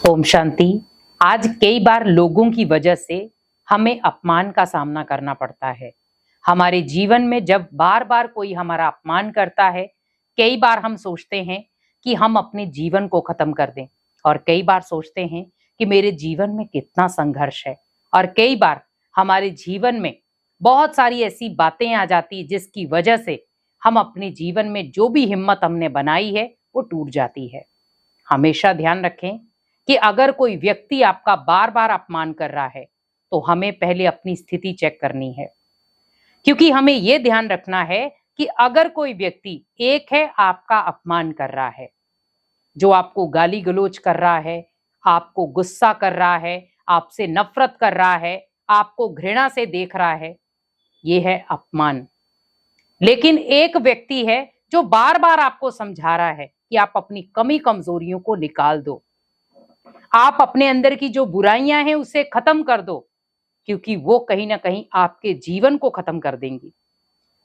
ओम शांति। आज कई बार लोगों की वजह से हमें अपमान का सामना करना पड़ता है। हमारे जीवन में जब बार बार कोई हमारा अपमान करता है, कई बार हम सोचते हैं कि हम अपने जीवन को खत्म कर दें, और कई बार सोचते हैं कि मेरे जीवन में कितना संघर्ष है। और कई बार हमारे जीवन में बहुत सारी ऐसी बातें आ जाती जिसकी वजह से हम अपने जीवन में जो भी हिम्मत हमने बनाई है वो टूट जाती है। हमेशा ध्यान रखें कि अगर कोई व्यक्ति आपका बार बार अपमान कर रहा है तो हमें पहले अपनी स्थिति चेक करनी है, क्योंकि हमें यह ध्यान रखना है कि अगर कोई व्यक्ति एक है आपका अपमान कर रहा है, जो आपको गाली गलौज कर रहा है, आपको गुस्सा कर रहा है, आपसे नफरत कर रहा है, आपको घृणा से देख रहा है, यह है अपमान। लेकिन एक व्यक्ति है जो बार बार आपको समझा रहा है कि आप अपनी कमी कमजोरियों को निकाल दो, आप अपने अंदर की जो बुराइयां हैं उसे खत्म कर दो, क्योंकि वो कहीं ना कहीं आपके जीवन को खत्म कर देंगी।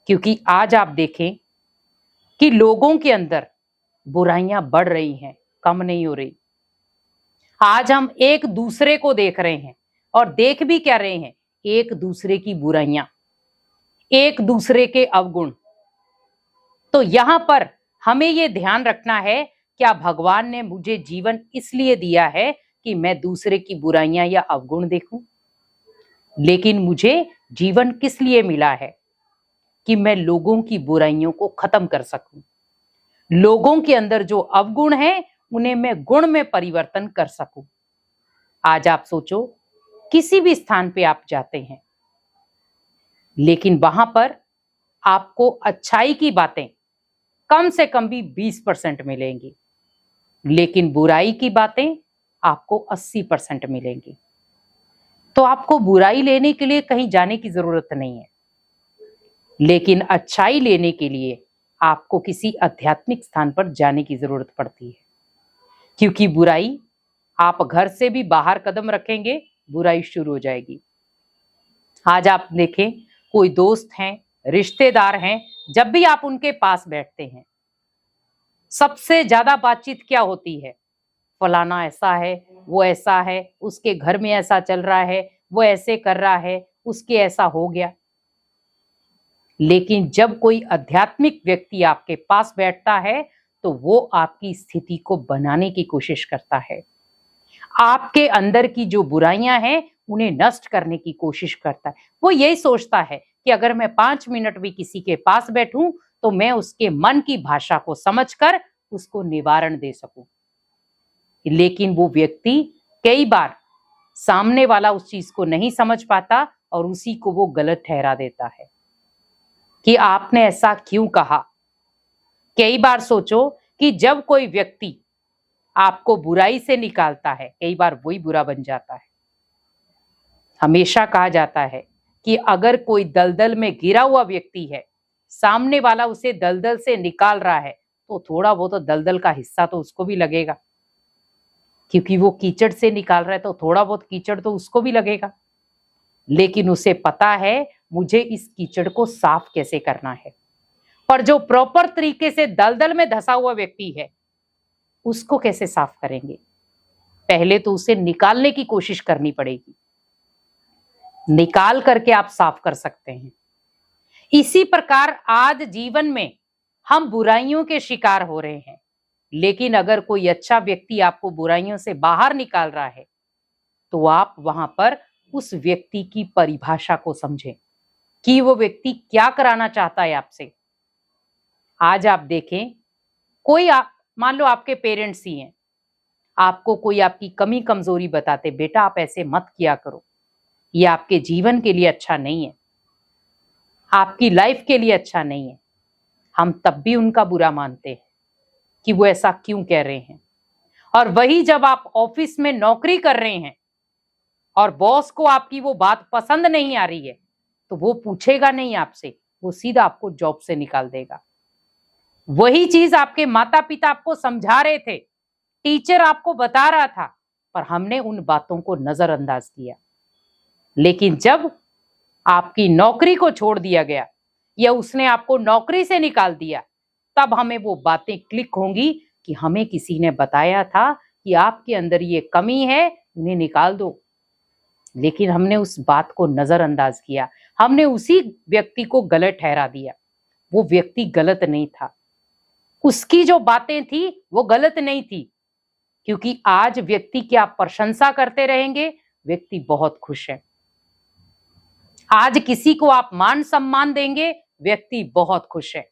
क्योंकि आज आप देखें कि लोगों के अंदर बुराइयां बढ़ रही हैं, कम नहीं हो रही। आज हम एक दूसरे को देख रहे हैं, और देख भी क्या रहे हैं, एक दूसरे की बुराइयां, एक दूसरे के अवगुण। तो यहां पर हमें यह ध्यान रखना है, क्या भगवान ने मुझे जीवन इसलिए दिया है कि मैं दूसरे की बुराइयां या अवगुण देखूं? लेकिन मुझे जीवन किस लिए मिला है? कि मैं लोगों की बुराइयों को खत्म कर सकूं, लोगों के अंदर जो अवगुण हैं उन्हें मैं गुण में परिवर्तन कर सकूं। आज आप सोचो, किसी भी स्थान पे आप जाते हैं, लेकिन वहां पर आपको अच्छाई की बातें कम से कम भी 20% मिलेंगी, लेकिन बुराई की बातें आपको 80% मिलेंगी। तो आपको बुराई लेने के लिए कहीं जाने की जरूरत नहीं है, लेकिन अच्छाई लेने के लिए आपको किसी आध्यात्मिक स्थान पर जाने की जरूरत पड़ती है। क्योंकि बुराई, आप घर से भी बाहर कदम रखेंगे, बुराई शुरू हो जाएगी। आज आप देखें, कोई दोस्त हैं, रिश्तेदार हैं, जब भी आप उनके पास बैठते हैं, सबसे ज्यादा बातचीत क्या होती है? फलाना ऐसा है, वो ऐसा है, उसके घर में ऐसा चल रहा है, वो ऐसे कर रहा है, उसके ऐसा हो गया। लेकिन जब कोई आध्यात्मिक व्यक्ति आपके पास बैठता है तो वो आपकी स्थिति को बनाने की कोशिश करता है, आपके अंदर की जो बुराइयां हैं उन्हें नष्ट करने की कोशिश करता है। वो यही सोचता है कि अगर मैं 5 मिनट भी किसी के पास बैठूं तो मैं उसके मन की भाषा को समझकर उसको निवारण दे सकूं। लेकिन वो व्यक्ति कई बार सामने वाला उस चीज को नहीं समझ पाता और उसी को वो गलत ठहरा देता है कि आपने ऐसा क्यों कहा। कई बार सोचो कि जब कोई व्यक्ति आपको बुराई से निकालता है, कई बार वही बुरा बन जाता है। हमेशा कहा जाता है कि अगर कोई दलदल में गिरा हुआ व्यक्ति है, सामने वाला उसे दलदल से निकाल रहा है, तो थोड़ा बहुत तो दलदल का हिस्सा तो उसको भी लगेगा, क्योंकि वो कीचड़ से निकाल रहा है तो थोड़ा बहुत कीचड़ तो उसको भी लगेगा। लेकिन उसे पता है मुझे इस कीचड़ को साफ कैसे करना है। पर जो प्रॉपर तरीके से दलदल में धंसा हुआ व्यक्ति है, उसको कैसे साफ करेंगे? पहले तो उसे निकालने की कोशिश करनी पड़ेगी, निकाल करके आप साफ कर सकते हैं। इसी प्रकार आज जीवन में हम बुराइयों के शिकार हो रहे हैं, लेकिन अगर कोई अच्छा व्यक्ति आपको बुराइयों से बाहर निकाल रहा है तो आप वहां पर उस व्यक्ति की परिभाषा को समझें कि वो व्यक्ति क्या कराना चाहता है आपसे। आज आप देखें, कोई मान लो आपके पेरेंट्स ही हैं, आपको कोई आपकी कमी कमजोरी बताते, बेटा आप ऐसे मत किया करो, ये आपके जीवन के लिए अच्छा नहीं है, आपकी लाइफ के लिए अच्छा नहीं है। हम तब भी उनका बुरा मानते हैं कि वो ऐसा क्यों कह रहे हैं। और वही जब आप ऑफिस में नौकरी कर रहे हैं और बॉस को आपकी वो बात पसंद नहीं आ रही है, तो वो पूछेगा नहीं आपसे, वो सीधा आपको जॉब से निकाल देगा। वही चीज आपके माता पिता आपको समझा रहे थे, टीचर आपको बता रहा था, पर हमने उन बातों को नजरअंदाज किया। लेकिन जब आपकी नौकरी को छोड़ दिया गया या उसने आपको नौकरी से निकाल दिया, तब हमें वो बातें क्लिक होंगी कि हमें किसी ने बताया था कि आपके अंदर ये कमी है, उन्हें निकाल दो। लेकिन हमने उस बात को नजरअंदाज किया, हमने उसी व्यक्ति को गलत ठहरा दिया। वो व्यक्ति गलत नहीं था, उसकी जो बातें थी वो गलत नहीं थी, क्योंकि आज व्यक्ति की आप प्रशंसा करते रहेंगे, व्यक्ति बहुत खुश है। आज किसी को आप मान सम्मान देंगे, व्यक्ति बहुत खुश है।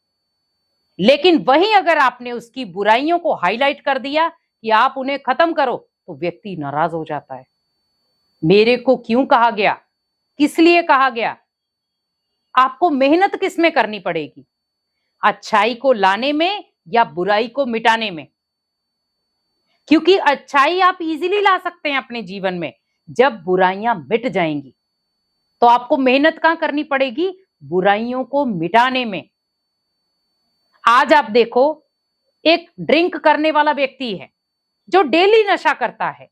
लेकिन वहीं अगर आपने उसकी बुराइयों को हाईलाइट कर दिया कि आप उन्हें खत्म करो, तो व्यक्ति नाराज हो जाता है। मेरे को क्यों कहा गया, किस लिए कहा गया? आपको मेहनत किस में करनी पड़ेगी, अच्छाई को लाने में या बुराई को मिटाने में? क्योंकि अच्छाई आप इजीली ला सकते हैं अपने जीवन में, जब बुराइयां मिट जाएंगी तो आपको मेहनत कहां करनी पड़ेगी, बुराइयों को मिटाने में। आज आप देखो, एक ड्रिंक करने वाला व्यक्ति है जो डेली नशा करता है,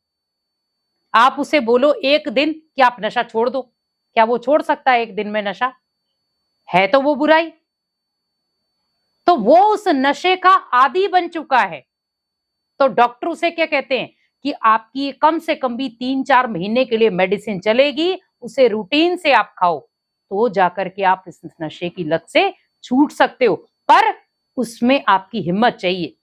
आप उसे बोलो एक दिन कि आप नशा छोड़ दो, क्या वो छोड़ सकता है एक दिन में नशा? है तो वो बुराई। तो वो उस नशे का आदी बन चुका है। तो डॉक्टर उसे क्या कहते हैं कि आपकी कम से कम भी 3-4 महीने के लिए मेडिसिन चलेगी, उसे रूटीन से आप खाओ, तो जाकर के आप इस नशे की लत से छूट सकते हो। पर उसमें आपकी हिम्मत चाहिए।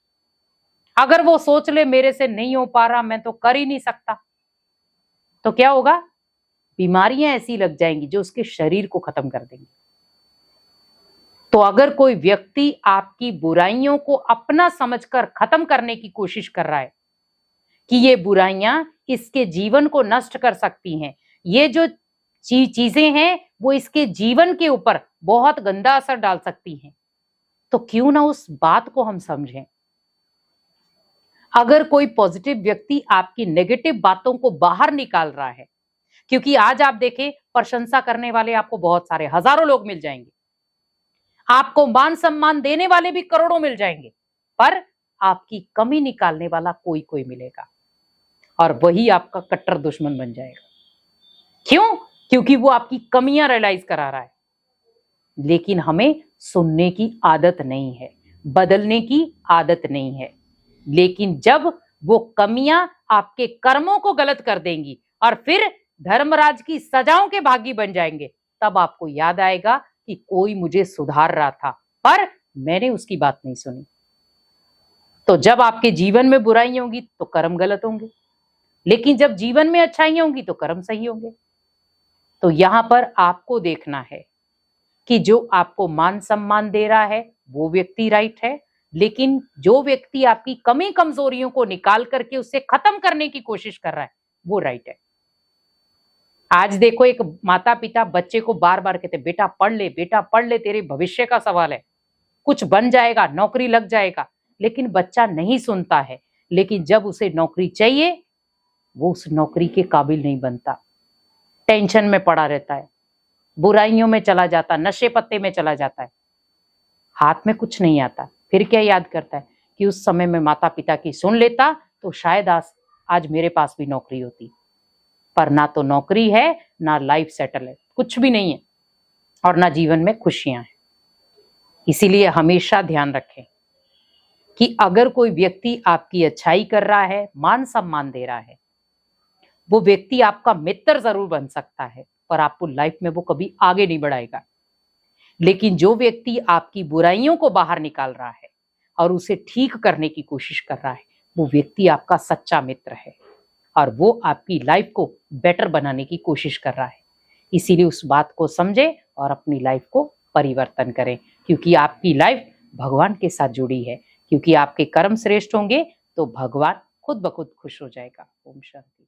अगर वो सोच ले मेरे से नहीं हो पा रहा, मैं तो कर ही नहीं सकता, तो क्या होगा? बीमारियां ऐसी लग जाएंगी जो उसके शरीर को खत्म कर देंगी। तो अगर कोई व्यक्ति आपकी बुराइयों को अपना समझकर खत्म करने की कोशिश कर रहा है कि ये बुराइयां इसके जीवन को नष्ट कर सकती हैं, ये जो चीजें हैं वो इसके जीवन के ऊपर बहुत गंदा असर डाल सकती हैं, तो क्यों ना उस बात को हम समझें। अगर कोई पॉजिटिव व्यक्ति आपकी नेगेटिव बातों को बाहर निकाल रहा है, क्योंकि आज आप देखें प्रशंसा करने वाले आपको बहुत सारे हजारों लोग मिल जाएंगे, आपको मान सम्मान देने वाले भी करोड़ों मिल जाएंगे, पर आपकी कमी निकालने वाला कोई कोई मिलेगा, और वही आपका कट्टर दुश्मन बन जाएगा। क्यों? क्योंकि वो आपकी कमियां रियलाइज करा रहा है। लेकिन हमें सुनने की आदत नहीं है, बदलने की आदत नहीं है। लेकिन जब वो कमियां आपके कर्मों को गलत कर देंगी और फिर धर्मराज की सजाओं के भागी बन जाएंगे, तब आपको याद आएगा कि कोई मुझे सुधार रहा था, पर मैंने उसकी बात नहीं सुनी। तो जब आपके जीवन में बुराइयां होंगी तो कर्म गलत होंगे, लेकिन जब जीवन में अच्छाइयां होंगी तो कर्म सही होंगे। तो यहां पर आपको देखना है कि जो आपको मान सम्मान दे रहा है वो व्यक्ति राइट है, लेकिन जो व्यक्ति आपकी कमी कमजोरियों को निकाल करके उससे खत्म करने की कोशिश कर रहा है वो राइट है। आज देखो, एक माता पिता बच्चे को बार बार कहते बेटा पढ़ ले, बेटा पढ़ ले, तेरे भविष्य का सवाल है, कुछ बन जाएगा, नौकरी लग जाएगा, लेकिन बच्चा नहीं सुनता है। लेकिन जब उसे नौकरी चाहिए वो उस नौकरी के काबिल नहीं बनता, टेंशन में पड़ा रहता है, बुराइयों में चला जाता, नशे पत्ते में चला जाता है, हाथ में कुछ नहीं आता। फिर क्या याद करता है कि उस समय में माता पिता की सुन लेता तो शायद आज मेरे पास भी नौकरी होती। पर ना तो नौकरी है, ना लाइफ सेटल है, कुछ भी नहीं है, और ना जीवन में खुशियां हैं। इसीलिए हमेशा ध्यान रखें कि अगर कोई व्यक्ति आपकी अच्छाई कर रहा है, मान सम्मान दे रहा है, वो व्यक्ति आपका मित्र जरूर बन सकता है, पर आपको लाइफ में वो कभी आगे नहीं बढ़ाएगा। लेकिन जो व्यक्ति आपकी बुराइयों को बाहर निकाल रहा है और उसे ठीक करने की कोशिश कर रहा है, वो व्यक्ति आपका सच्चा मित्र है, और वो आपकी लाइफ को बेटर बनाने की कोशिश कर रहा है। इसीलिए उस बात को समझें और अपनी लाइफ को परिवर्तन करें, क्योंकि आपकी लाइफ भगवान के साथ जुड़ी है। क्योंकि आपके कर्म श्रेष्ठ होंगे तो भगवान खुद ब खुद खुश हो जाएगा। ओम शांति।